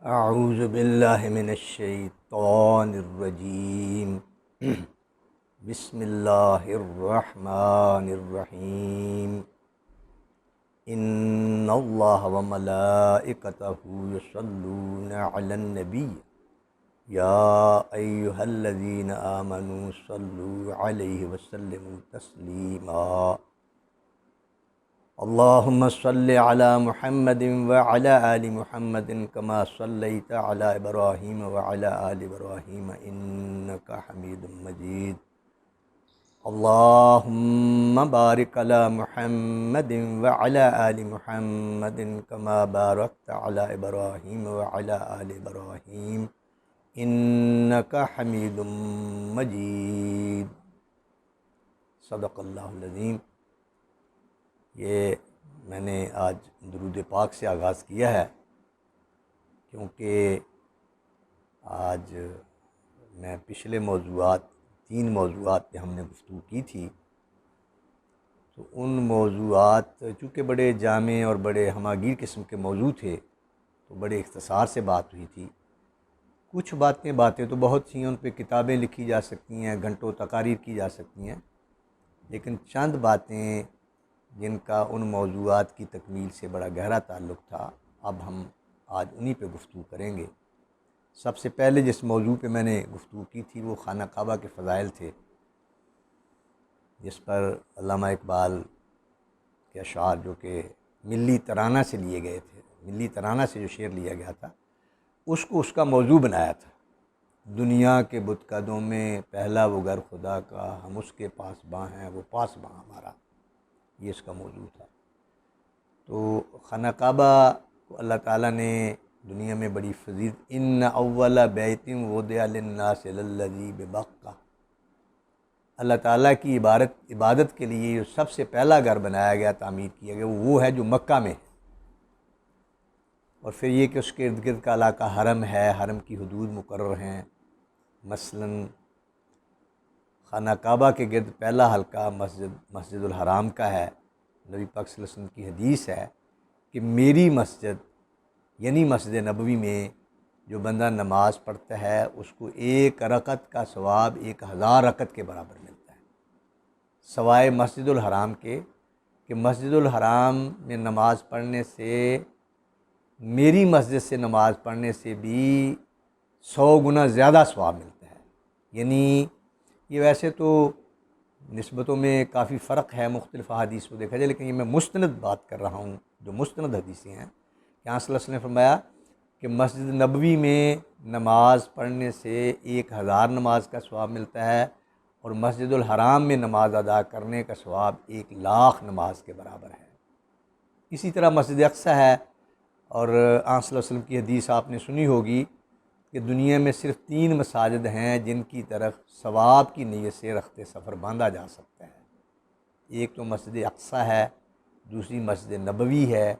اعوذ باللہ من الشیطان الرجیم بسم اللہ الرحمن الرحیم ان اللہ وملائکتہ یصلون علی النبی یا ایہا الذین آمنوا صلوا علیہ وسلموا تسلیما اللہم صلی علی محمد وعلی آل محمد کما صلیت علی ابراہیم وعلی آل ابراہیم انک حمید مجید اللہم بارک علی محمد وعلی آل محمد کما بارکت علی ابراہیم وعلی آل ابراہیم انک حمید مجید۔ صدق اللہ العظیم۔ یہ میں نے آج درود پاک سے آغاز کیا ہے کیونکہ آج میں پچھلے تین موضوعات پہ ہم نے گفتگو کی تھی، تو ان موضوعات چونکہ بڑے جامع اور بڑے ہماگیر قسم کے موضوع تھے تو بڑے اختصار سے بات ہوئی تھی۔ کچھ باتیں تو بہت سی ہیں، ان پہ کتابیں لکھی جا سکتی ہیں، گھنٹوں تقاریر کی جا سکتی ہیں، لیکن چند باتیں جن کا ان موضوعات کی تکمیل سے بڑا گہرا تعلق تھا، اب ہم آج انہی پہ گفتگو کریں گے۔ سب سے پہلے جس موضوع پہ میں نے گفتگو کی تھی وہ خانہ کعبہ کے فضائل تھے، جس پر علامہ اقبال کے اشعار جو کہ ملی ترانہ سے لیے گئے تھے، ملی ترانہ سے جو شعر لیا گیا تھا اس کا موضوع بنایا تھا۔ دنیا کے بتکدوں میں پہلا وہ گھر خدا کا، ہم اس کے پاسباں ہیں وہ پاسباں ہمارا، یہ اس کا موضوع تھا۔ تو خانہ کعبہ کو اللہ تعالیٰ نے دنیا میں بڑی فضیلت، ان اول بیت وضع للناس للذی ببکہ، اللہ تعالیٰ کی عبادت کے لیے جو سب سے پہلا گھر بنایا گیا، تعمیر کیا گیا، وہ ہے جو مکہ میں ہے۔ اور پھر یہ کہ اس کے ارد گرد کا علاقہ حرم ہے، حرم کی حدود مقرر ہیں، مثلاً خانہ کعبہ کے گرد پہلا حلقہ مسجد الحرام کا ہے۔ نبی پاک صلی اللہ علیہ وسلم کی حدیث ہے کہ میری مسجد یعنی مسجد نبوی میں جو بندہ نماز پڑھتا ہے اس کو 1 رکعت کا ثواب 1000 رکعت کے برابر ملتا ہے، سوائے مسجد الحرام کے، کہ مسجد الحرام میں نماز پڑھنے سے، میری مسجد سے نماز پڑھنے سے بھی 100 گنا زیادہ ثواب ملتا ہے۔ یعنی یہ ویسے تو نسبتوں میں کافی فرق ہے، مختلف احادیث کو دیکھا جائے، لیکن یہ میں مستند بات کر رہا ہوں، جو مستند حدیثیں ہیں کہ آپ صلی اللہ علیہ وسلم نے فرمایا کہ مسجد نبوی میں نماز پڑھنے سے 1000 نماز کا ثواب ملتا ہے، اور مسجد الحرام میں نماز ادا کرنے کا ثواب 1,00,000 نماز کے برابر ہے۔ اسی طرح مسجد اقصیٰ ہے، اور آپ صلی اللہ علیہ وسلم کی حدیث آپ نے سنی ہوگی کہ دنیا میں صرف 3 مساجد ہیں جن کی طرف ثواب کی نیت سے رخت سفر باندھا جا سکتا ہے۔ ایک تو مسجد اقصیٰ ہے، دوسری مسجد نبوی ہے،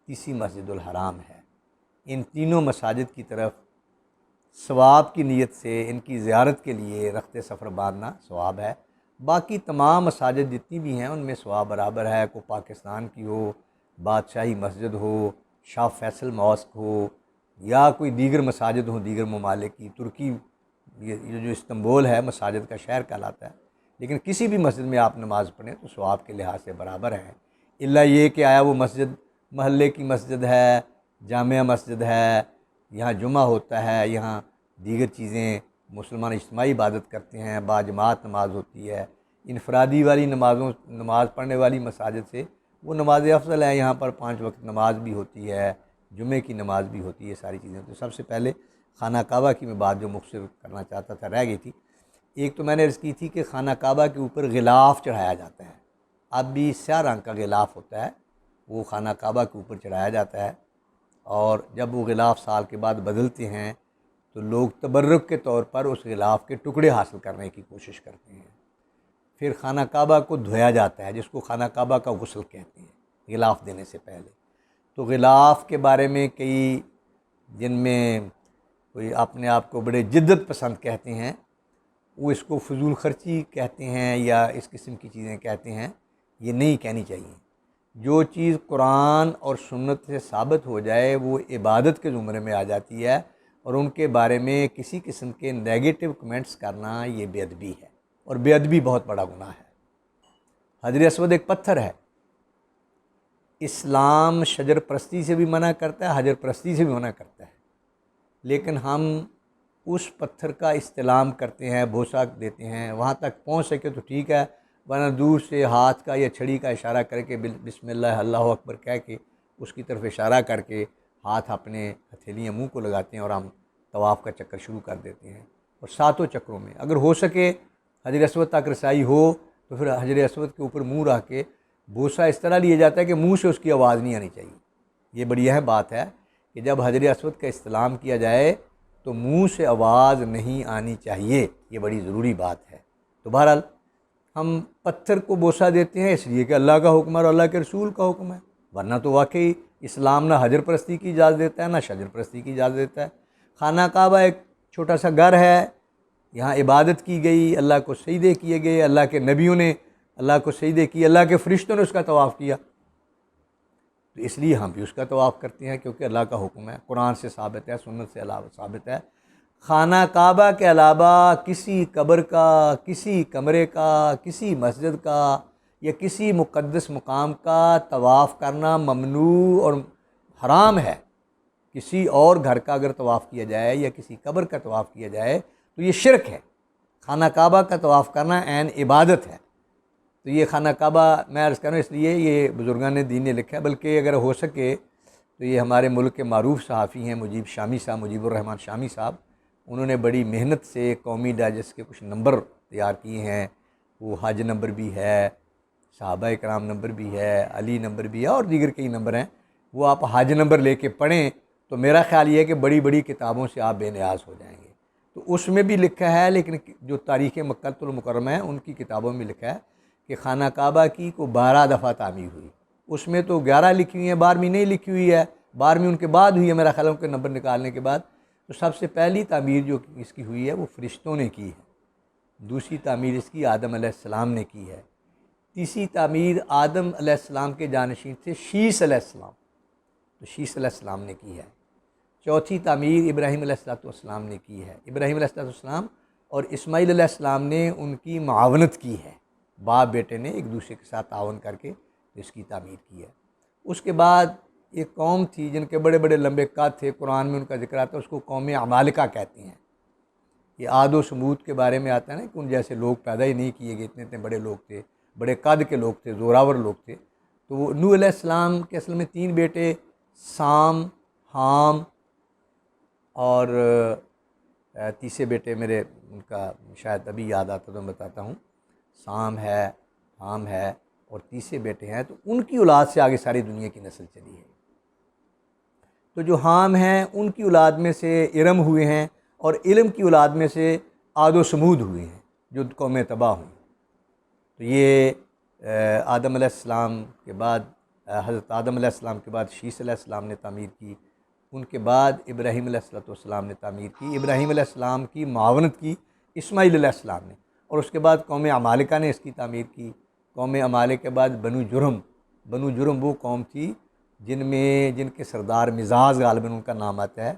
تیسری مسجد الحرام ہے۔ ان تینوں مساجد کی طرف ثواب کی نیت سے ان کی زیارت کے لیے رخت سفر باندھنا ثواب ہے۔ باقی تمام مساجد جتنی بھی ہیں ان میں ثواب برابر ہے، کوئی پاکستان کی ہو، بادشاہی مسجد ہو، شاہ فیصل ماسک ہو، یا کوئی دیگر مساجد ہوں دیگر ممالک کی، ترکی یہ جو استنبول ہے مساجد کا شہر کہلاتا ہے، لیکن کسی بھی مسجد میں آپ نماز پڑھیں تو ثواب کے لحاظ سے برابر ہے، الا یہ کہ آیا وہ مسجد محلے کی مسجد ہے، جامع مسجد ہے، یہاں جمعہ ہوتا ہے، یہاں دیگر چیزیں مسلمان اجتماعی عبادت کرتے ہیں، باجماعت نماز ہوتی ہے، انفرادی والی نماز پڑھنے والی مساجد سے وہ نماز افضل ہے، یہاں پر 5 وقت نماز بھی ہوتی ہے، جمعے کی نماز بھی ہوتی ہے، ساری چیزیں۔ تو سب سے پہلے خانہ کعبہ کی میں بات جو مختصر کرنا چاہتا تھا رہ گئی تھی۔ ایک تو میں نے عرض کی تھی کہ خانہ کعبہ کے اوپر غلاف چڑھایا جاتا ہے، اب بھی سیاہ رنگ کا غلاف ہوتا ہے، وہ خانہ کعبہ کے اوپر چڑھایا جاتا ہے، اور جب وہ غلاف سال کے بعد بدلتے ہیں تو لوگ تبرک کے طور پر اس غلاف کے ٹکڑے حاصل کرنے کی کوشش کرتے ہیں۔ پھر خانہ کعبہ کو دھویا جاتا ہے، جس کو خانہ کعبہ کا غسل کہتے ہیں، غلاف دینے سے پہلے۔ تو غلاف کے بارے میں کئی جن میں کوئی اپنے آپ کو بڑے جدت پسند کہتے ہیں، وہ اس کو فضول خرچی کہتے ہیں یا اس قسم کی چیزیں کہتے ہیں، یہ نہیں کہنی چاہیے۔ جو چیز قرآن اور سنت سے ثابت ہو جائے وہ عبادت کے زمرے میں آ جاتی ہے، اور ان کے بارے میں کسی قسم کے نیگیٹو کمنٹس کرنا یہ بے ادبی ہے، اور بے ادبی بہت بڑا گناہ ہے۔ حجر اسود ایک پتھر ہے، اسلام شجر پرستی سے بھی منع کرتا ہے، حجر پرستی سے بھی منع کرتا ہے، لیکن ہم اس پتھر کا استلام کرتے ہیں، بوسہ دیتے ہیں، وہاں تک پہنچ سکے تو ٹھیک ہے، ورنہ دور سے ہاتھ کا یا چھڑی کا اشارہ کر کے بسم اللہ اللہ اکبر کہہ کے اس کی طرف اشارہ کر کے ہاتھ اپنے ہتھیلیاں منہ کو لگاتے ہیں اور ہم طواف کا چکر شروع کر دیتے ہیں۔ اور ساتوں چکروں میں اگر ہو سکے حجر اسود تک رسائی ہو تو پھر حجر اسود کے اوپر منہ رکھ کے بوسہ اس طرح لیا جاتا ہے کہ منہ سے اس کی آواز نہیں آنی چاہیے۔ یہ بڑی اہم بات ہے کہ جب حجر اسود کا استلام کیا جائے تو منہ سے آواز نہیں آنی چاہیے، یہ بڑی ضروری بات ہے۔ تو بہرحال ہم پتھر کو بوسہ دیتے ہیں اس لیے کہ اللہ کا حکم ہے اور اللہ کے رسول کا حکم ہے، ورنہ تو واقعی اسلام نہ حجر پرستی کی اجازت دیتا ہے نہ شجر پرستی کی اجازت دیتا ہے۔ خانہ کعبہ ایک چھوٹا سا گھر ہے، یہاں عبادت کی گئی، اللہ کو سجدے کیے گئے، اللہ کے نبیوں نے اللہ کو سجدے کیے، اللہ کے فرشتوں نے اس کا طواف کیا، تو اس لیے ہم بھی اس کا طواف کرتے ہیں کیونکہ اللہ کا حکم ہے، قرآن سے ثابت ہے، سنت سے علاوہ ثابت ہے۔ خانہ کعبہ کے علاوہ کسی قبر کا، کسی کمرے کا، کسی مسجد کا یا کسی مقدس مقام کا طواف کرنا ممنوع اور حرام ہے۔ کسی اور گھر کا اگر طواف کیا جائے یا کسی قبر کا طواف کیا جائے تو یہ شرک ہے۔ خانہ کعبہ کا طواف کرنا عین عبادت ہے۔ تو یہ خانہ کعبہ میں عرض کروں اس لیے یہ بزرگان دین نے لکھا ہے، بلکہ اگر ہو سکے تو یہ ہمارے ملک کے معروف صحافی ہیں مجیب شامی صاحب، مجیب الرحمن شامی صاحب، انہوں نے بڑی محنت سے قومی ڈائجسٹ کے کچھ نمبر تیار کیے ہیں، وہ حج نمبر بھی ہے، صحابہ کرام نمبر بھی ہے، علی نمبر بھی ہے اور دیگر کئی نمبر ہیں، وہ آپ حج نمبر لے کے پڑھیں تو میرا خیال یہ ہے کہ بڑی بڑی کتابوں سے آپ بے نیاز ہو جائیں گے۔ تو اس میں بھی لکھا ہے، لیکن جو تاریخ مکہ المکرمہ ہے ان کی کتابوں میں لکھا ہے کہ خانہ کعبہ کی کو 12 دفعہ تعمیر ہوئی، اس میں تو 11 لکھی ہوئی ہیں، 12ویں نہیں لکھی ہوئی ہے، 12ویں ان کے بعد ہوئی ہے میرا خیال ہے، ان کے نمبر نکالنے کے بعد۔ تو سب سے پہلی تعمیر جو اس کی ہوئی ہے وہ فرشتوں نے کی ہے، دوسری تعمیر اس کی آدم علیہ السلام نے کی ہے، تیسری تعمیر آدم علیہ السلام کے جانشین تھے شیس علیہ السلام، تو شیس علیہ السلام نے کی ہے، چوتھی تعمیر ابراہیم علیہ السلام نے کی ہے، ابراہیم علیہ السلام اور اسماعیل علیہ السلام نے ان کی معاونت کی ہے، باپ بیٹے نے ایک دوسرے کے ساتھ تعاون کر کے اس کی تعمیر کی ہے۔ اس کے بعد ایک قوم تھی جن کے بڑے بڑے لمبے قد تھے، قرآن میں ان کا ذکر آتا ہے، اس کو قوم عمالقہ کہتے ہیں۔ یہ عاد و سمود کے بارے میں آتا ہے نا کہ ان جیسے لوگ پیدا ہی نہیں کیے گئے، اتنے اتنے بڑے لوگ تھے، بڑے قد کے لوگ تھے، زوراور لوگ تھے۔ تو وہ نوح علیہ السلام کے اصل میں 3 بیٹے، سام، حام اور تیسرے بیٹے میرے ان کا شاید ابھی یاد آتا تو میں بتاتا ہوں، سام ہے، حام ہے اور تیسرے بیٹے ہیں، تو ان کی اولاد سے آگے ساری دنیا کی نسل چلی ہے۔ تو جو حام ہیں ان کی اولاد میں سے ارم ہوئے ہیں، اور علم کی اولاد میں سے عاد و سمود ہوئے ہیں جو قومیں تباہ ہوئیں۔ تو یہ آدم علیہ السلام کے بعد، حضرت آدم علیہ السلام کے بعد شیس علیہ السلام نے تعمیر کی، ان کے بعد ابراہیم علیہ السلام نے تعمیر کی، ابراہیم علیہ السلام کی معاونت کی اسماعیل علیہ السلام نے، اور اس کے بعد قوم عمالقہ نے اس کی تعمیر کی۔ قوم عمالقہ کے بعد بنو جرم وہ قوم تھی جن کے سردار مزاج غالباً ان کا نام آتا ہے،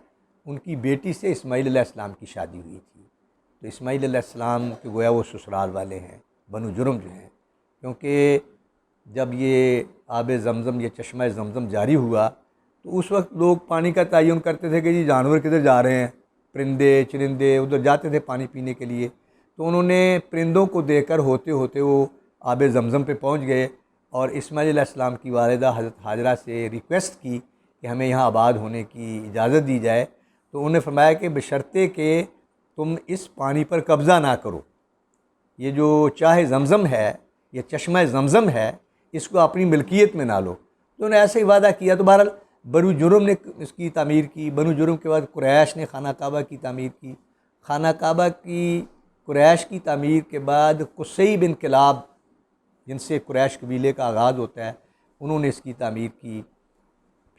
ان کی بیٹی سے اسماعیل علیہ السلام کی شادی ہوئی تھی۔ تو اسماعیل علیہ السلام کے گویا وہ سسرال والے ہیں بنو جرم جو ہیں، کیونکہ جب یہ آب زمزم، یہ چشمہ زمزم جاری ہوا تو اس وقت لوگ پانی کا تعین کرتے تھے کہ جی جانور کدھر جا رہے ہیں، پرندے چرندے ادھر جاتے تھے پانی پینے کے لیے، تو انہوں نے پرندوں کو دیکھ کر ہوتے ہوتے وہ آب زمزم پہ پہنچ گئے، اور اسماعیل علیہ السلام کی والدہ حضرت حاجرہ سے ریکویسٹ کی کہ ہمیں یہاں آباد ہونے کی اجازت دی جائے، تو انہوں نے فرمایا کہ بشرطے کہ تم اس پانی پر قبضہ نہ کرو، یہ جو چاہے زمزم ہے، یہ چشمہ زمزم ہے، اس کو اپنی ملکیت میں نہ لو۔ تو انہوں نے ایسے ہی وعدہ کیا، تو بہرحال بنو جرم نے اس کی تعمیر کی، بنو جرم کے بعد قریش نے خانہ کعبہ کی تعمیر کی، خانہ کعبہ کی قریش کی تعمیر کے بعد قصی بن کلاب، جن سے قریش قبیلے کا آغاز ہوتا ہے، انہوں نے اس کی تعمیر کی۔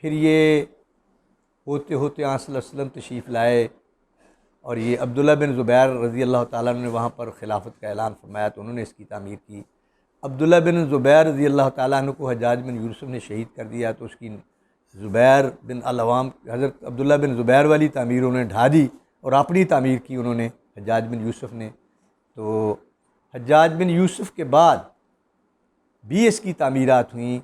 پھر یہ ہوتے ہوتے آپ صلی اللہ علیہ وسلم تشریف لائے، اور یہ عبداللہ بن زبیر رضی اللہ تعالیٰ عنہ نے وہاں پر خلافت کا اعلان فرمایا تو انہوں نے اس کی تعمیر کی۔ عبداللہ بن زبیر رضی اللہ تعالیٰ عنہ کو حجاج بن یوسف نے شہید کر دیا، تو اس کی زبیر بن العوام، حضرت عبداللہ بن زبیر والی تعمیر انہوں نے ڈھا دی اور اپنی تعمیر کی انہوں نے، حجاج بن یوسف نے۔ تو حجاج بن یوسف کے بعد بھی اس کی تعمیرات ہوئیں۔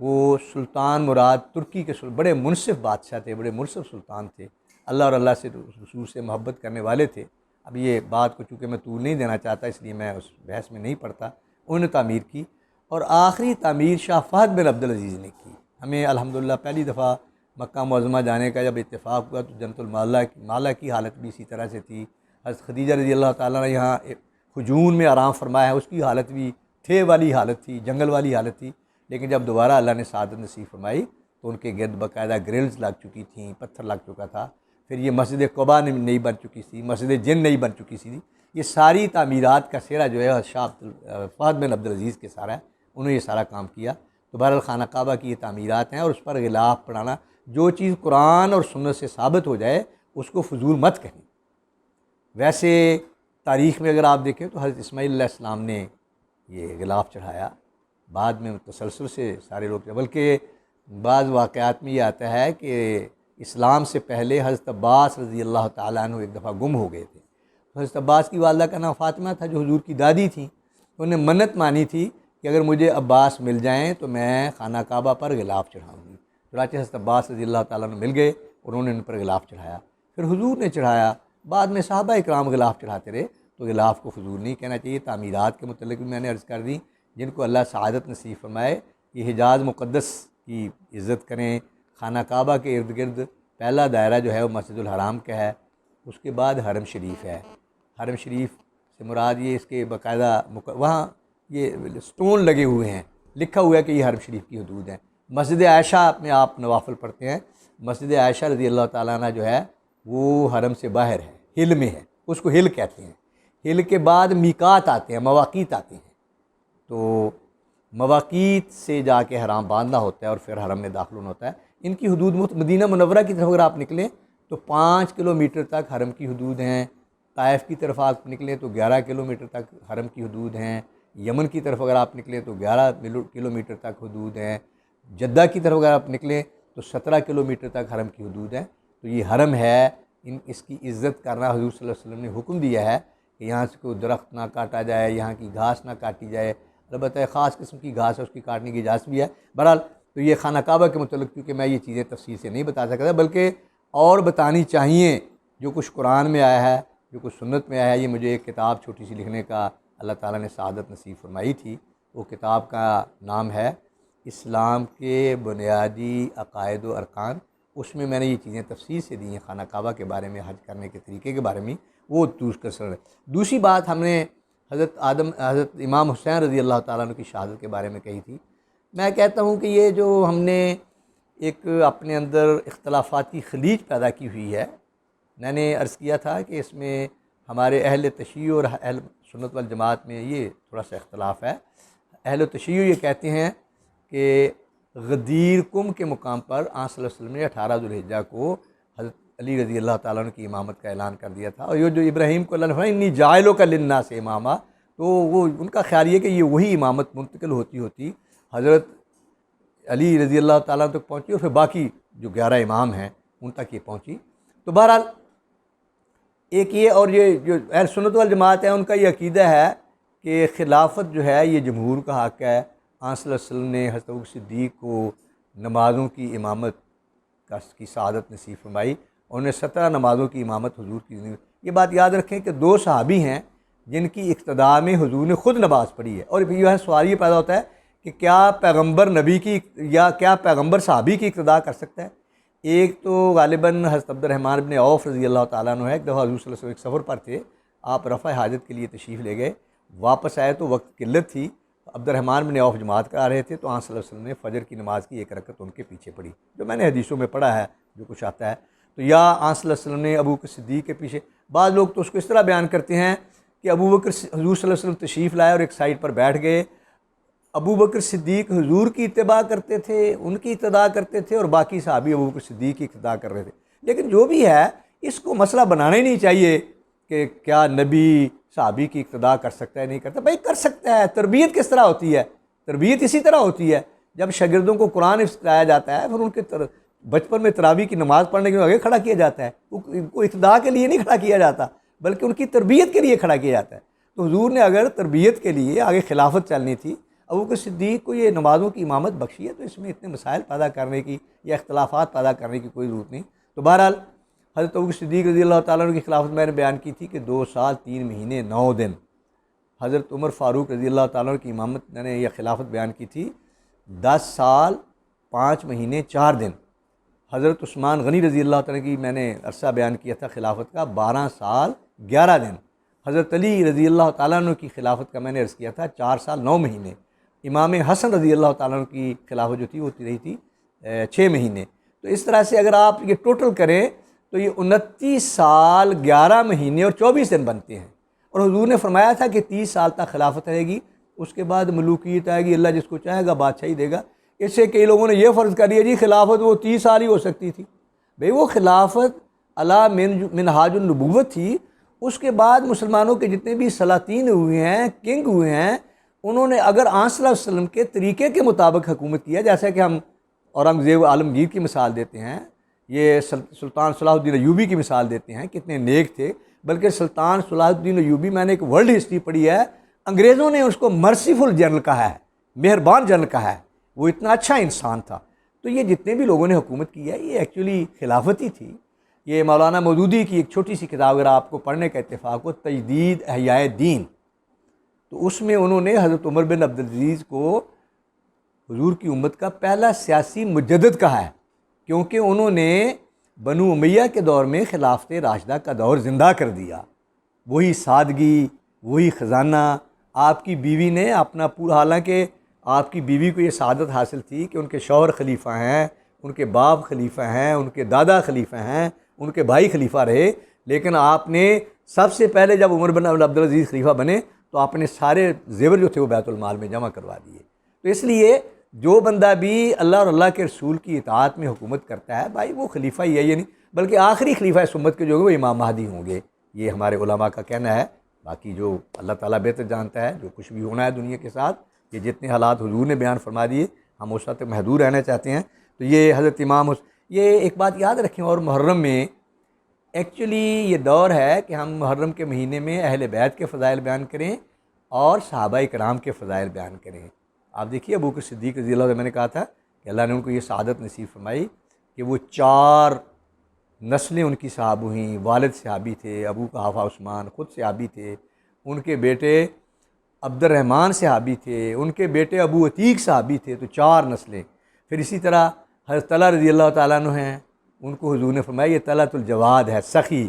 وہ سلطان مراد ترکی کے بڑے منصف بادشاہ تھے، بڑے منصف سلطان تھے، اللہ اور اللہ سے رسول سے محبت کرنے والے تھے۔ اب یہ بات کو چونکہ میں طول نہیں دینا چاہتا، اس لیے میں اس بحث میں نہیں پڑتا۔ انہوں نے تعمیر کی، اور آخری تعمیر شاہ فہد بن عبدالعزیز نے کی۔ ہمیں الحمدللہ پہلی دفعہ مکہ معظمہ جانے کا جب اتفاق ہوا تو جنت المالا کی حالت بھی اسی طرح سے تھی۔ حضرت خدیجہ رضی اللہ تعالیٰ نے یہاں ہجون میں آرام فرمایا ہے، اس کی حالت بھی تھے والی حالت تھی، جنگل والی حالت تھی۔ لیکن جب دوبارہ اللہ نے سعادت نصیب فرمائی تو ان کے گرد باقاعدہ گرلز لگ چکی تھیں، پتھر لگ چکا تھا۔ پھر یہ مسجد قباء نہیں بن چکی تھی، مسجد جن نہیں بن چکی تھی۔ یہ ساری تعمیرات کا سہرا جو ہے شاہ فہد بن عبدالعزیز کے سارا ہے، انہوں نے یہ سارا کام کیا۔ تو بہرحال خانہ کعبہ کی یہ تعمیرات ہیں، اور اس پر غلاف پڑھانا، جو چیز قرآن اور سنت سے ثابت ہو جائے اس کو فضول مت کہیں۔ ویسے تاریخ میں اگر آپ دیکھیں تو حضرت اسماعیل علیہ السلام نے یہ غلاف چڑھایا، بعد میں تسلسل سے سارے لوگ، بلکہ بعض واقعات میں یہ آتا ہے کہ اسلام سے پہلے حضرت عباس رضی اللہ تعالیٰ عنہ ایک دفعہ گم ہو گئے تھے۔ حضرت عباس کی والدہ کا نام فاطمہ تھا، جو حضور کی دادی تھیں۔ انہوں نے منت مانی تھی کہ اگر مجھے عباس مل جائیں تو میں خانہ کعبہ پر غلاف چڑھاؤں گی۔ چنانچہ حضرت عباس رضی اللہ تعالیٰ عنہ مل گئے، انہوں نے ان پر غلاف چڑھایا، پھر حضور نے چڑھایا۔ بعد میں صحابہ اکرام غلاف چڑھاتے رہے، تو غلاف کو فضول نہیں کہنا چاہیے۔ تعمیرات کے متعلق بھی میں نے عرض کر دی، جن کو اللہ سعادت نصیب فرمائے، یہ حجاز مقدس کی عزت کریں۔ خانہ کعبہ کے ارد گرد پہلا دائرہ جو ہے وہ مسجد الحرام کا ہے، اس کے بعد حرم شریف ہے۔ حرم شریف سے مراد یہ اس کے باقاعدہ وہاں یہ سٹون لگے ہوئے ہیں، لکھا ہوا ہے کہ یہ حرم شریف کی حدود ہیں۔ مسجد عائشہ میں آپ نوافل پڑھتے ہیں، مسجد عائشہ رضی اللہ تعالیٰ عنہ جو ہے وہ حرم سے باہر ہے، ہل میں ہے، اس کو ہل کہتے ہیں۔ ہل کے بعد میقات آتے ہیں، مواقیت آتے ہیں، تو مواقیت سے جا کے حرام باندھنا ہوتا ہے اور پھر حرم میں داخل ہونا ہوتا ہے۔ ان کی حدود مدینہ منورہ کی طرف اگر آپ نکلیں تو 5 کلومیٹر تک حرم کی حدود ہیں، طائف کی طرف آپ نکلیں تو 11 کلومیٹر تک حرم کی حدود ہیں، یمن کی طرف اگر آپ نکلیں تو 11 کلومیٹر تک حدود ہیں، جدہ کی طرف اگر آپ نکلیں تو 17 کلومیٹر تک حرم کی حدود ہیں۔ تو یہ حرم ہے، اس کی عزت کرنا حضور صلی اللہ علیہ وسلم نے حکم دیا ہے کہ یہاں سے کوئی درخت نہ کاٹا جائے، یہاں کی گھاس نہ کاٹی جائے، البتہ خاص قسم کی گھاس ہے اس کی کاٹنے کی اجازت بھی ہے۔ بہرحال تو یہ خانہ کعبہ کے متعلق کیونکہ میں یہ چیزیں تفصیل سے نہیں بتا سکتا، بلکہ اور بتانی چاہیے، جو کچھ قرآن میں آیا ہے، جو کچھ سنت میں آیا ہے۔ یہ مجھے ایک کتاب چھوٹی سی لکھنے کا اللہ تعالیٰ نے سعادت نصیب فرمائی تھی۔ وہ کتاب کا نام ہے اسلام کے بنیادی عقائد و ارکان۔ اس میں میں نے یہ چیزیں تفصیل سے دی ہیں، خانہ کعبہ کے بارے میں، حج کرنے کے طریقے کے بارے میں، وہ دوسری بات ہم نے حضرت امام حسین رضی اللہ تعالیٰ عنہ کی شہادت کے بارے میں کہی تھی۔ میں کہتا ہوں کہ یہ جو ہم نے ایک اپنے اندر اختلافاتی خلیج پیدا کی ہوئی ہے، میں نے عرض کیا تھا کہ اس میں ہمارے اہل تشیع اور اہل سنت والجماعت میں یہ تھوڑا سا اختلاف ہے۔ اہل تشیع یہ کہتے ہیں کہ غدیر کم کے مقام پر آن صلی اللہ علیہ وسلم نے 18 ذوالحجہ کو حضرت علی رضی اللہ تعالیٰ عنہ کی امامت کا اعلان کر دیا تھا، اور یہ جو ابراہیم کو اللہ نے فرمایا انی جاعلک للناس اماما، تو وہ ان کا خیال یہ کہ یہ وہی امامت منتقل ہوتی حضرت علی رضی اللہ تعالیٰ عنہ تک پہنچی، اور پھر باقی جو 11 امام ہیں ان تک یہ پہنچی۔ تو بہرحال ایک یہ، اور یہ جو اہل سنت والجماعت ہے ان کا یہ عقیدہ ہے کہ خلافت جو ہے یہ جمہور کا حق ہے۔ آن صلی اللہ علیہ وسلم نے حضرت ابوبکر صدیق کو نمازوں کی امامت کی سعادت نصیب فرمائی، اور انہیں 17 نمازوں کی امامت حضور کی زندگی۔ یہ بات یاد رکھیں کہ 2 صحابی ہیں جن کی اقتداء میں حضور نے خود نماز پڑھی ہے، اور یہ ہے سوال یہ پیدا ہوتا ہے کہ کیا پیغمبر نبی کی یا کیا پیغمبر صحابی کی اقتداء کر سکتا ہے؟ ایک تو غالباً حضرت عبد الرحمن بن عوف رضی اللہ تعالیٰ عنہ ہے۔ ایک دفعہ حضور صلی اللہ علیہ وسلم ایک سفر پر تھے، آپ رفع حاجت کے لیے تشریف لے گئے، واپس آئے تو وقت قلت تھی، عبد الرحمن بن عوف جماعت کرا رہے تھے، تو آن صلی اللہ علیہ وسلم نے فجر کی نماز کی 1 رکعت ان کے پیچھے پڑھی، جو میں نے حدیثوں میں پڑھا ہے، جو کچھ آتا ہے۔ تو یا آن صلی اللہ علیہ وسلم نے ابوبکر صدیق کے پیچھے، بعض لوگ تو اس کو اس طرح بیان کرتے ہیں کہ ابوبکر حضور صلی اللہ علیہ وسلم تشریف لائے اور ایک سائڈ پر بیٹھ گئے، ابوبکر صدیق حضور کی اتباع کرتے تھے، ان کی اقتداء کرتے تھے، اور باقی صحابی ابوبکر صدیق کی اقتداء کر رہے تھے۔ لیکن جو بھی ہے، اس کو مسئلہ بنانا ہی نہیں چاہیے کہ کیا نبی صحابی کی اقتداء کر سکتا ہے نہیں کرتا؟ بھائی کر سکتا ہے۔ تربیت کس طرح ہوتی ہے؟ تربیت اسی طرح ہوتی ہے، جب شاگردوں کو قرآن سکھایا جاتا ہے، پھر ان کے بچپن میں تراویح کی نماز پڑھنے کے لیے آگے کھڑا کیا جاتا ہے، وہ اقتداء کے لیے نہیں کھڑا کیا جاتا بلکہ ان کی تربیت کے لیے کھڑا کیا جاتا ہے۔ تو حضور نے اگر تربیت کے لیے آگے خلافت چلنی تھی، ابوبکر صدیق کو یہ نمازوں کی امامت بخشی ہے، تو اس میں اتنے مسائل پیدا کرنے کی یا اختلافات پیدا کرنے کی کوئی ضرورت نہیں۔ تو بہرحال حضرت ابوبکر صدیق رضی اللہ تعالیٰ عنہ کی خلافت میں نے بیان کی تھی کہ 2 سال 3 مہینے 9 دن۔ حضرت عمر فاروق رضی اللہ تعالیٰ عنہ کی امامت میں نے یہ خلافت بیان کی تھی 10 سال 5 مہینے 4 دن۔ حضرت عثمان غنی رضی اللہ تعالیٰ کی میں نے عرصہ بیان کیا تھا خلافت کا 12 سال 11 دن۔ حضرت علی رضی اللہ تعالیٰ عنہ کی خلافت کا میں نے عرض کیا تھا 4 سال 9 مہینے۔ امام حسن رضی اللہ تعالیٰ عنہ کی خلافت جو تھی وہ رہی تھی 6 مہینے۔ تو اس طرح سے اگر آپ یہ ٹوٹل کریں تو یہ 29 سال 11 مہینے اور 24 دن بنتے ہیں۔ اور حضور نے فرمایا تھا کہ 30 سال تک خلافت رہے گی، اس کے بعد ملوکیت آئے گی، اللہ جس کو چاہے گا بادشاہی دے گا۔ اس سے کئی لوگوں نے یہ فرض کر لیا جی خلافت وہ 30 سال ہی ہو سکتی تھی۔ بھئی وہ خلافت علی منہاج النبوت تھی۔ اس کے بعد مسلمانوں کے جتنے بھی سلاطین ہوئے ہیں، کنگ ہوئے ہیں، انہوں نے اگر آن صلی اللہ علیہ وسلم کے طریقے کے مطابق حکومت کیا، جیسا کہ ہم اورنگزیب عالمگیر کی مثال دیتے ہیں، یہ سلطان صلاح الدین ایوبی کی مثال دیتے ہیں، کتنے نیک تھے۔ بلکہ سلطان صلاح الدین ایوبی، میں نے ایک ورلڈ ہسٹری پڑھی ہے، انگریزوں نے اس کو مرسیفل جنرل کہا ہے، مہربان جنرل کہا ہے، وہ اتنا اچھا انسان تھا۔ تو یہ جتنے بھی لوگوں نے حکومت کی ہے یہ ایکچولی خلافت ہی تھی۔ یہ مولانا مودودی کی ایک چھوٹی سی کتاب اگر آپ کو پڑھنے کا اتفاق ہو، تجدید احیاء دین، تو اس میں انہوں نے حضرت عمر بن عبدالعزیز کو حضور کی امت کا پہلا سیاسی مجدد کہا ہے، کیونکہ انہوں نے بنو امیہ کے دور میں خلافت راشدہ کا دور زندہ کر دیا۔ وہی سادگی، وہی خزانہ، آپ کی بیوی نے اپنا پورا، حالانکہ آپ کی بیوی کو یہ سعادت حاصل تھی کہ ان کے شوہر خلیفہ ہیں، ان کے باپ خلیفہ ہیں، ان کے دادا خلیفہ ہیں، ان کے بھائی خلیفہ رہے، لیکن آپ نے سب سے پہلے جب عمر بن عبدالعزیز خلیفہ بنے تو آپ نے سارے زیور جو تھے وہ بیت المال میں جمع کروا دیے۔ تو اس لیے جو بندہ بھی اللہ اور اللہ کے رسول کی اطاعت میں حکومت کرتا ہے، بھائی وہ خلیفہ ہی ہے، یہ نہیں بلکہ آخری خلیفہ اس امت کے جو وہ امام مہدی ہوں گے، یہ ہمارے علماء کا کہنا ہے۔ باقی جو اللہ تعالیٰ بہتر جانتا ہے، جو کچھ بھی ہونا ہے دنیا کے ساتھ، یہ جتنے حالات حضور نے بیان فرما دیے، ہم اس وقت محدود رہنا چاہتے ہیں۔ تو یہ حضرت امام یہ ایک بات یاد رکھیں، اور محرم میں ایکچولی یہ دور ہے کہ ہم محرم کے مہینے میں اہل بیت کے فضائل بیان کریں اور صحابہ کرام کے فضائل بیان کریں۔ آپ دیکھیے ابوبکر صدیق رضی اللہ عنہ، میں نے کہا تھا کہ اللہ نے ان کو یہ سعادت نصیب فرمائی کہ وہ 4 نسلیں ان کی صحابہ ہوئیں۔ والد صحابی تھے، ابو قحافہ عثمان خود صحابی تھے، ان کے بیٹے عبد الرحمن صحابی تھے، ان کے بیٹے ابو عتیق صحابی تھے، تو 4 نسلیں۔ پھر اسی طرح حضرت طلحہ رضی اللہ تعالیٰ عنہ ہیں، ان کو حضور نے فرمایا یہ طلحۃ الجواد ہے، سخی،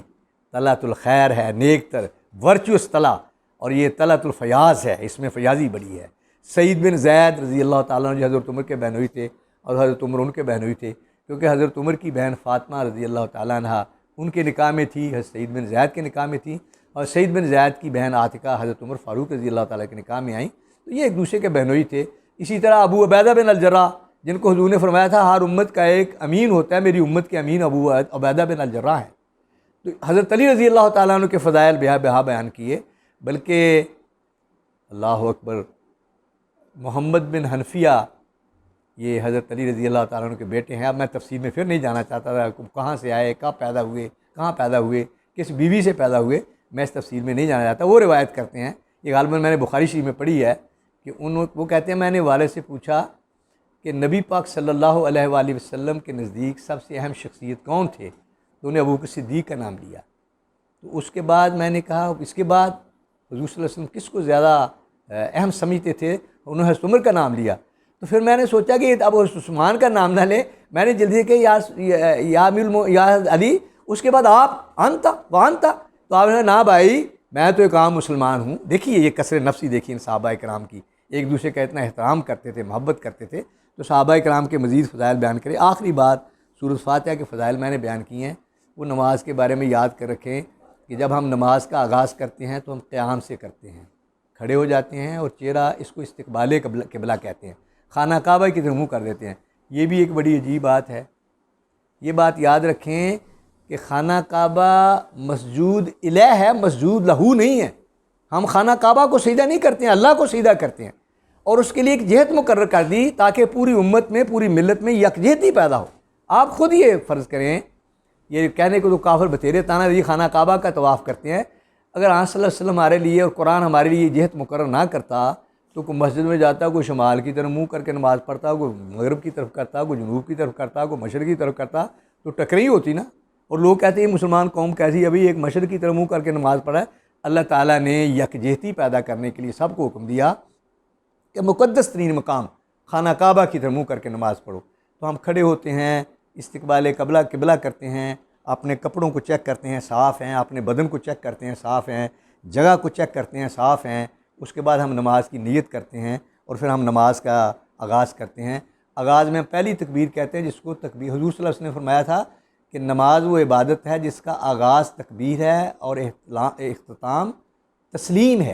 طلحۃ الخیر ہے، نیک تر، ورچوس طلحہ، اور یہ طلحۃ الفیاض ہے، اس میں فیاضی بڑی ہے۔ سعید بن زید رضی اللہ تعالیٰ عنہ جو حضرت عمر کے بہنوئی تھے، اور حضرت عمر ان کے بہنوئی تھے، کیونکہ حضرت عمر کی بہن فاطمہ رضی اللہ تعالیٰ عنہ ان کے نکاح میں تھی، حضرت سعید بن زید کے نکاح میں تھی، اور سعید بن زید کی بہن عاتقہ حضرت عمر فاروق رضی اللہ تعالیٰ کے نکاح میں آئیں، تو یہ ایک دوسرے کے بہنوئی تھے۔ اسی طرح ابو عبیدہ بن الجراح، جن کو حضور نے فرمایا تھا ہر امت کا ایک امین ہوتا ہے، میری امت کے امین ابو عبیدہ بن الجراح ہیں۔ تو حضرت علی رضی اللہ تعالیٰ عنہ کے فضائل بہا بیان کیے، بلکہ اللہ اکبر، محمد بن حنفیہ یہ حضرت علی رضی اللہ تعالیٰ عنہ کے بیٹے ہیں۔ اب میں تفصیل میں پھر نہیں جانا چاہتا تھا، کہاں سے آئے، کب پیدا ہوئے، کہاں پیدا ہوئے، کس بیوی سے پیدا ہوئے، میں اس تفصیل میں نہیں جانا چاہتا۔ وہ روایت کرتے ہیں، یہ غالباً میں نے بخاری شریف میں پڑھی ہے کہ وہ کہتے ہیں میں نے والد سے پوچھا کہ نبی پاک صلی اللہ علیہ وآلہ وسلم کے نزدیک سب سے اہم شخصیت کون تھے، تو انہیں ابوبکر صدیق کا نام لیا۔ تو اس کے بعد میں نے کہا اس کے بعد حضور صلی اللہ علیہ وسلم کس کو زیادہ اہم سمجھتے تھے، انہوں نے حضرت عمر کا نام لیا۔ تو پھر میں نے سوچا کہ اب حضرت عثمان کا نام نہ لیں، میں نے جلدی کہ یا علی، اس کے بعد آپ انتا وانتا، تو آپ نے نہ بھائی میں تو ایک عام مسلمان ہوں۔ دیکھیے یہ کثرت نفسی، دیکھیے ان صحابہ کرام کی، ایک دوسرے کا اتنا احترام کرتے تھے، محبت کرتے تھے۔ تو صحابہ کرام کے مزید فضائل بیان کریں۔ آخری بات، سورۃ فاتحہ کے فضائل میں نے بیان کیے ہیں، وہ نماز کے بارے میں یاد کر رکھیں کہ جب ہم نماز کا آغاز کرتے ہیں تو ہم قیام سے کرتے ہیں، کھڑے ہو جاتے ہیں اور چہرہ، اس کو استقبال قبلہ کہتے ہیں، خانہ کعبہ کی طرف منہ کر دیتے ہیں۔ یہ بھی ایک بڑی عجیب بات ہے۔ یہ بات یاد رکھیں کہ خانہ کعبہ مسجود الہ ہے، مسجود لہو نہیں ہے۔ ہم خانہ کعبہ کو سجدہ نہیں کرتے ہیں، اللہ کو سجدہ کرتے ہیں، اور اس کے لیے ایک جہت مقرر کر دی تاکہ پوری امت میں، پوری ملت میں یکجہتی پیدا ہو۔ آپ خود یہ فرض کریں، یہ کہنے کو تو کافر بتیرے تانا یہ خانہ کعبہ کا طواف کرتے ہیں، اگر آپ صلی اللہ علیہ وسلم ہمارے لیے اور قرآن ہمارے لیے یہ جہت مقرر نہ کرتا تو کوئی مسجد میں جاتا، کوئی شمال کی طرف منہ کر کے نماز پڑھتا، کوئی مغرب کی طرف کرتا، کوئی جنوب کی طرف کرتا، کوئی مشرق کی طرف کرتا، تو ٹکریں ہوتی نا۔ اور لوگ کہتے ہیں مسلمان قوم کیسی ابھی ایک مشرق کی طرف منہ کر کے نماز پڑھا ہے۔ اللہ تعالیٰ نے یکجہتی پیدا کرنے کے لیے سب کو حکم دیا کہ مقدس ترین مقام خانہ کعبہ کی طرف منہ کر کے نماز پڑھو۔ تو ہم کھڑے ہوتے ہیں، استقبال قبلہ کرتے ہیں، اپنے کپڑوں کو چیک کرتے ہیں صاف ہیں، اپنے بدن کو چیک کرتے ہیں صاف ہیں، جگہ کو چیک کرتے ہیں صاف ہیں، اس کے بعد ہم نماز کی نیت کرتے ہیں اور پھر ہم نماز کا آغاز کرتے ہیں۔ آغاز میں پہلی تکبیر کہتے ہیں، جس کو تکبیر حضور صلی اللہ علیہ وسلم نے فرمایا تھا کہ نماز وہ عبادت ہے جس کا آغاز تکبیر ہے اور اختتام تسلیم ہے۔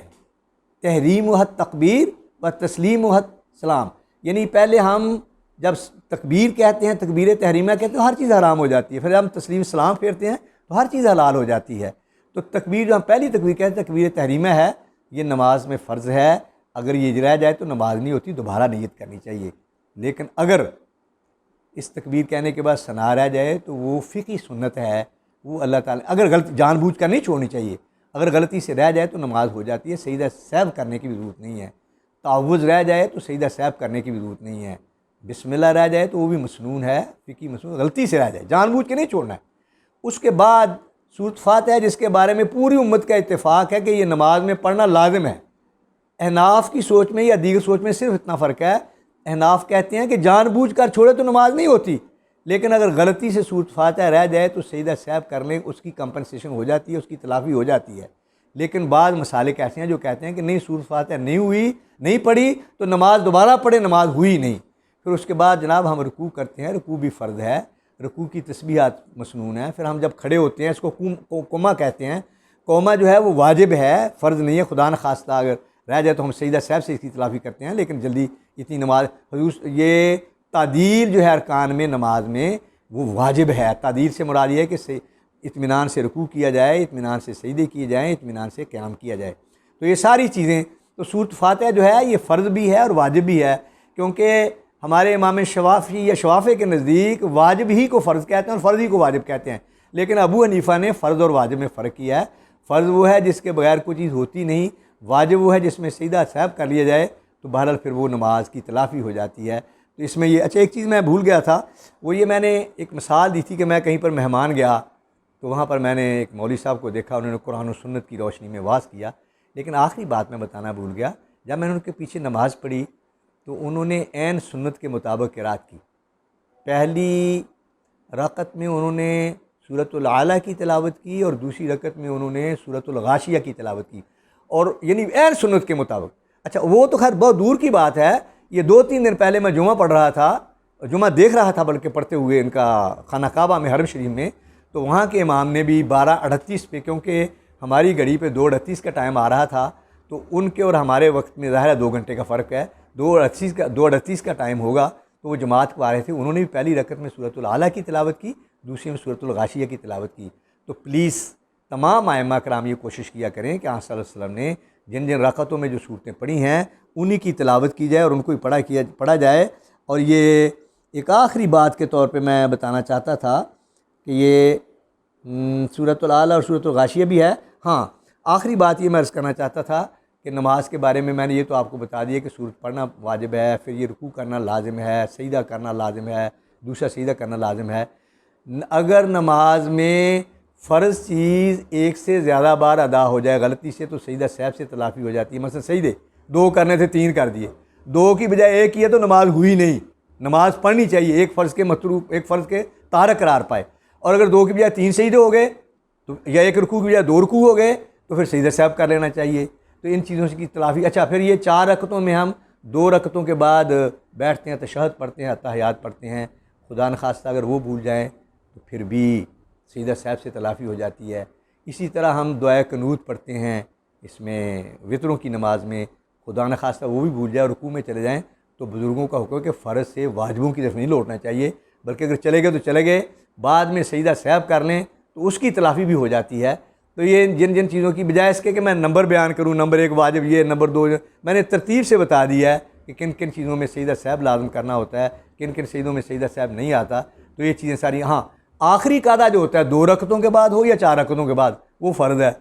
تحریم و حد تکبیر و تسلیم و حد سلام، یعنی پہلے ہم جب تکبیر کہتے ہیں، تکبیر تحریمہ کہتے ہیں، ہر چیز حرام ہو جاتی ہے، پھر ہم تسلیم سلام پھیرتے ہیں تو ہر چیز حلال ہو جاتی ہے۔ تو تکبیر جو ہم پہلی تکبیر کہتے ہیں تکبیر تحریمہ ہے، یہ نماز میں فرض ہے، اگر یہ رہ جائے تو نماز نہیں ہوتی، دوبارہ نیت کرنی چاہیے۔ لیکن اگر اس تکبیر کہنے کے بعد ثنا رہ جائے تو وہ فقہی سنت ہے، وہ اللہ تعالیٰ اگر غلط جان بوجھ کر نہیں چھوڑنی چاہیے، اگر غلطی سے رہ جائے تو نماز ہو جاتی ہے، سجدہ سہو کرنے کی بھی ضرورت نہیں ہے۔ تعوذ رہ جائے تو سجدہ سہو کرنے کی بھی ضرورت نہیں ہے۔ بسم اللہ رہ جائے تو وہ بھی مسنون ہے، فقہی مسنون، غلطی سے رہ جائے، جان بوجھ کے نہیں چھوڑنا ہے۔ اس کے بعد سورۃ فاتحہ جس کے بارے میں پوری امت کا اتفاق ہے کہ یہ نماز میں پڑھنا لازم ہے۔ احناف کی سوچ میں یا دیگر سوچ میں صرف اتنا فرق ہے، احناف کہتے ہیں کہ جان بوجھ کر چھوڑے تو نماز نہیں ہوتی، لیکن اگر غلطی سے سورۃ فاتحہ رہ جائے تو سجدہ سہو کر لیں، اس کی کمپنسیشن ہو جاتی ہے، اس کی تلافی ہو جاتی ہے۔ لیکن بعض مسالک ایسے ہیں جو کہتے ہیں کہ نہیں، سورۃ فاتحہ نہیں پڑھی تو نماز دوبارہ پڑھے، نماز ہوئی نہیں۔ پھر اس کے بعد جناب ہم رکوع کرتے ہیں، رکوع بھی فرض ہے، رکوع کی تسبیحات مسنون ہیں۔ پھر ہم جب کھڑے ہوتے ہیں، اس کو قوما کہتے ہیں، قوما جو ہے وہ واجب ہے، فرض نہیں ہے، خدا نخواستہ اگر رہ جائے تو ہم سجدہ سہو سے اس کی تلافی کرتے ہیں، لیکن جلدی اتنی نماز یہ تعدیل جو ہے ارکان میں نماز میں وہ واجب ہے۔ تعدیل سے مراد یہ ہے کہ اطمینان سے رکوع کیا جائے، اطمینان سے سجدے کیے جائیں، اطمینان سے قیام کیا جائے۔ تو یہ ساری چیزیں، تو سورۃ فاتحہ جو ہے یہ فرض بھی ہے اور واجب بھی ہے، کیونکہ ہمارے امام شوافی یا شوافے کے نزدیک واجب ہی کو فرض کہتے ہیں اور فرض ہی کو واجب کہتے ہیں، لیکن ابو حنیفہ نے فرض اور واجب میں فرق کیا ہے۔ فرض وہ ہے جس کے بغیر کوئی چیز ہوتی نہیں، واجب وہ ہے جس میں سجدہ سہو کر لیا جائے تو بہرحال پھر وہ نماز کی تلافی ہو جاتی ہے۔ تو اس میں یہ اچھا ایک چیز میں بھول گیا تھا، وہ یہ میں نے ایک مثال دی تھی کہ میں کہیں پر مہمان گیا تو وہاں پر میں نے ایک مولوی صاحب کو دیکھا، انہوں نے قرآن و سنت کی روشنی میں وعظ کیا، لیکن آخری بات میں بتانا بھول گیا، جب میں نے ان کے پیچھے نماز پڑھی تو انہوں نے عین سنت کے مطابق قرات کی۔ پہلی رکعت میں انہوں نے سورۃ الاعلیٰ کی تلاوت کی اور دوسری رکعت میں انہوں نے سورۃ الغاشیہ کی تلاوت کی، اور یعنی عین سنت کے مطابق۔ اچھا وہ تو خیر بہت دور کی بات ہے، یہ 2-3 دن پہلے میں جمعہ پڑھ رہا تھا، جمعہ دیکھ رہا تھا بلکہ پڑھتے ہوئے ان کا خانہ کعبہ میں حرم شریف میں، تو وہاں کے امام نے بھی 12:38 پہ، کیونکہ ہماری گھڑی پہ 2:38 کا ٹائم آ رہا تھا، تو ان کے اور ہمارے وقت میں ظاہر ہے 2 گھنٹے کا فرق ہے، 2:38 کا ٹائم ہوگا، تو وہ جماعت کو آ رہے تھے، انہوں نے بھی پہلی رکعت میں سورۃ الاعلیٰ کی تلاوت کی، دوسری میں سورۃ الغاشیہ کی تلاوت کی۔ تو پلیز تمام ائمہ کرام یہ کوشش کیا کریں کہ آپ صلی اللہ علیہ وسلم نے جن جن رکعتوں میں جو صورتیں پڑھی ہیں انہی کی تلاوت کی جائے اور ان کو ہی پڑھا جائے۔ اور یہ ایک آخری بات کے طور پہ میں بتانا چاہتا تھا کہ یہ سورۃ الاعلیٰ اور سورۃ الغاشیہ بھی ہے۔ ہاں آخری بات یہ میں عرض کرنا چاہتا تھا کہ نماز کے بارے میں نے یہ تو آپ کو بتا دیا کہ سورت پڑھنا واجب ہے، پھر یہ رکوع کرنا لازم ہے، سجدہ کرنا لازم ہے، دوسرا سجدہ کرنا لازم ہے۔ اگر نماز میں فرض چیز ایک سے زیادہ بار ادا ہو جائے غلطی سے تو سجدہ سہو سے تلافی ہو جاتی ہے۔ مثلا سجدے 2 کرنے تھے 3 کر دیے، 2 کی بجائے 1 کیا تو نماز ہوئی نہیں۔ نماز پڑھنی چاہیے، ایک فرض کے متروک، ایک فرض کے تارک قرار پائے، اور اگر 2 کی بجائے 3 سجدے ہو گئے تو یا 1 رکوع کی بجائے 2 رکوع ہو گئے تو پھر سجدہ سہو کر لینا چاہیے۔ تو ان چیزوں کی تلافی۔ اچھا پھر یہ 4 رکعتوں میں ہم 2 رکعتوں کے بعد بیٹھتے ہیں، تشہد پڑھتے ہیں، اتحیات پڑھتے ہیں، خدا نخواستہ اگر وہ بھول جائیں تو پھر بھی سجدہ سہو سے تلافی ہو جاتی ہے۔ اسی طرح ہم دعائے قنوت پڑھتے ہیں اس میں وطروں کی نماز میں، خدا نخواستہ وہ بھی بھول جائے اور رکوع میں چلے جائیں تو بزرگوں کا حکم ہے کہ فرض سے واجبوں کی طرف نہیں لوٹنا چاہیے، بلکہ اگر چلے گئے تو چلے گئے، بعد میں سجدہ سہو کر لیں تو اس کی تلافی بھی ہو جاتی ہے۔ تو یہ جن جن چیزوں کی بجائے اس کے کہ میں نمبر بیان کروں، نمبر 1 واجب یہ، نمبر 2 میں نے ترتیب سے بتا دیا ہے کہ کن کن چیزوں میں سجدہ سہو لازم کرنا ہوتا ہے، کن کن سجدوں میں سجدہ سہو نہیں آتا. تو یہ چیزیں ساری، ہاں آخری قاعدہ جو ہوتا ہے 2 رکعتوں کے بعد ہو یا 4 رکعتوں کے بعد، وہ فرض ہے.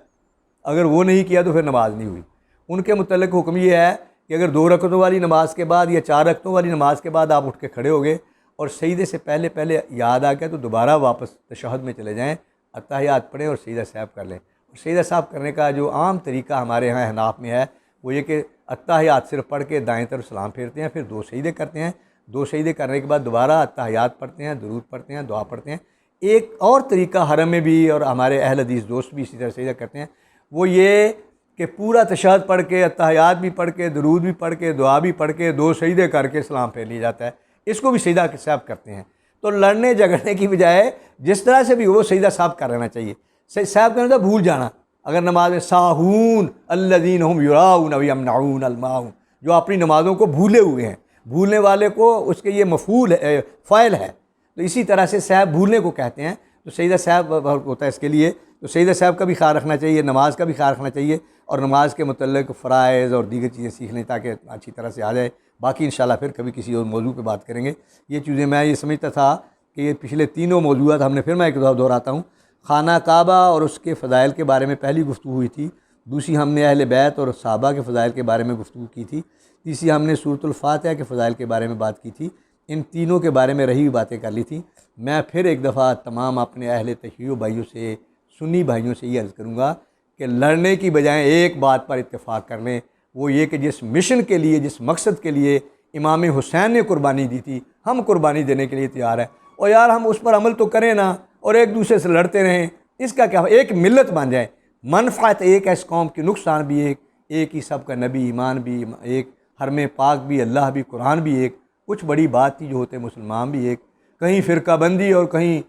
اگر وہ نہیں کیا تو پھر نماز نہیں ہوئی. ان کے متعلق حکم یہ ہے کہ اگر 2 رکعتوں والی نماز کے بعد یا 4 رکعتوں والی نماز کے بعد آپ اٹھ کے کھڑے ہو گئے اور سجدے سے پہلے یاد آ گیا تو دوبارہ واپس تشہد میں چلے جائیں، اتحیات پڑھیں اور سجدہ سہو کر لیں. اور سجدہ سہو کرنے کا جو عام طریقہ ہمارے ہاں احناف میں ہے وہ یہ کہ اتحیات صرف پڑھ کے دائیں طرف سلام پھیرتے ہیں، پھر 2 سجدے کرتے ہیں، 2 سجدے کرنے کے بعد دوبارہ اتحیات پڑھتے ہیں، درود پڑھتے ہیں، دعا پڑھتے ہیں. ایک اور طریقہ حرم میں بھی اور ہمارے اہل حدیث دوست بھی اسی طرح سجدہ کرتے ہیں، وہ یہ کہ پورا تشہد پڑھ کے، اتحیات بھی پڑھ کے، درود بھی پڑھ کے، دعا بھی پڑھ کے، 2 سجدے کر کے سلام پھیر لیا جاتا ہے. اس کو بھی سجدہ سہو کرتے ہیں. تو لڑنے جھگڑنے کی بجائے جس طرح سے بھی وہ سجدہ سہو کر لینا چاہیے. سہو کرنا تو بھول جانا. اگر نماز میں ساہون الذین هم یراؤن ویمنعون الماعون، جو اپنی نمازوں کو بھولے ہوئے ہیں، بھولنے والے کو اس کے یہ مفعول ہے، فاعل ہے. تو اسی طرح سے سہو بھولنے کو کہتے ہیں. تو سجدہ سہو ہوتا ہے اس کے لیے. تو سجدہ سہو کا بھی خیال رکھنا چاہیے، نماز کا بھی خیال رکھنا چاہیے، اور نماز کے متعلق فرائض اور دیگر چیزیں سیکھ لیں تاکہ اچھی طرح سے آ جائے. باقی انشاءاللہ پھر کبھی کسی اور موضوع پہ بات کریں گے. یہ چیزیں میں یہ سمجھتا تھا کہ یہ پچھلے تینوں موضوعات ہم نے، پھر میں ایک دفعہ دہراتا ہوں، خانہ کعبہ اور اس کے فضائل کے بارے میں پہلی گفتگو ہوئی تھی، دوسری ہم نے اہل بیت اور صحابہ کے فضائل کے بارے میں گفتگو کی تھی، تیسری ہم نے سورۃ الفاتحہ کے فضائل کے بارے میں بات کی تھی. ان تینوں کے بارے میں رہی ہوئی باتیں کر لی تھیں. میں پھر ایک دفعہ تمام اپنے اہل تشیع بھائیوں سے، سنی بھائیوں سے یہ عرض کروں گا کہ لڑنے کی بجائے ایک بات پر اتفاق کر لیں، وہ یہ کہ جس مشن کے لیے، جس مقصد کے لیے امام حسین نے قربانی دی تھی، ہم قربانی دینے کے لیے تیار ہیں. اور یار ہم اس پر عمل تو کریں نا، اور ایک دوسرے سے لڑتے رہیں، اس کا کیا؟ ایک ملت بن جائیں، منفعت ایک ہے اس قوم کی، نقصان بھی ایک ہی سب کا، نبی ایمان بھی ایک، حرم پاک بھی، اللہ بھی، قرآن بھی ایک. کچھ بڑی بات تھی جو ہوتے مسلمان بھی ایک. کہیں فرقہ بندی اور کہیں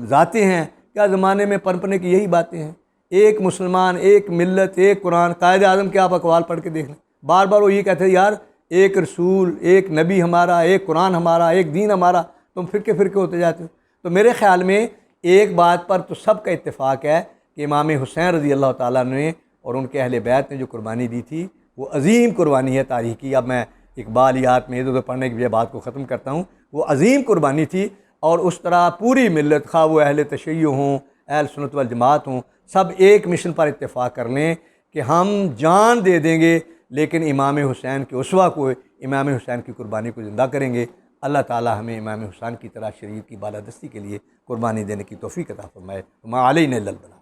ذاتیں ہیں. کیا زمانے میں پنپنے کی یہی باتیں ہیں. ایک مسلمان، ایک ملت، ایک قرآن. قائد اعظم کے آپ اقوال پڑھ کے دیکھ لیں، بار بار وہ یہ کہتے ہیں یار ایک رسول، ایک نبی ہمارا، ایک قرآن ہمارا، ایک دین ہمارا، تم فرقے ہوتے جاتے ہو. تو میرے خیال میں ایک بات پر تو سب کا اتفاق ہے کہ امام حسین رضی اللہ تعالیٰ نے اور ان کے اہل بیت نے جو قربانی دی تھی وہ عظیم قربانی ہے تاریخی. اب میں اقبالیات میں ادھر پڑھنے کی بجائے بات کو ختم کرتا ہوں. وہ عظیم قربانی تھی، اور اس طرح پوری ملت، خواہ وہ اہل تشیع ہوں، اہل سنت والجماعت ہوں، سب ایک مشن پر اتفاق کر لیں کہ ہم جان دے دیں گے لیکن امام حسین کے اسوہ کو، امام حسین کی قربانی کو زندہ کریں گے. اللہ تعالی ہمیں امام حسین کی طرح شریعت کی بالادستی کے لیے قربانی دینے کی توفیق عطا فرمائے. وما علینا الا البلاغ.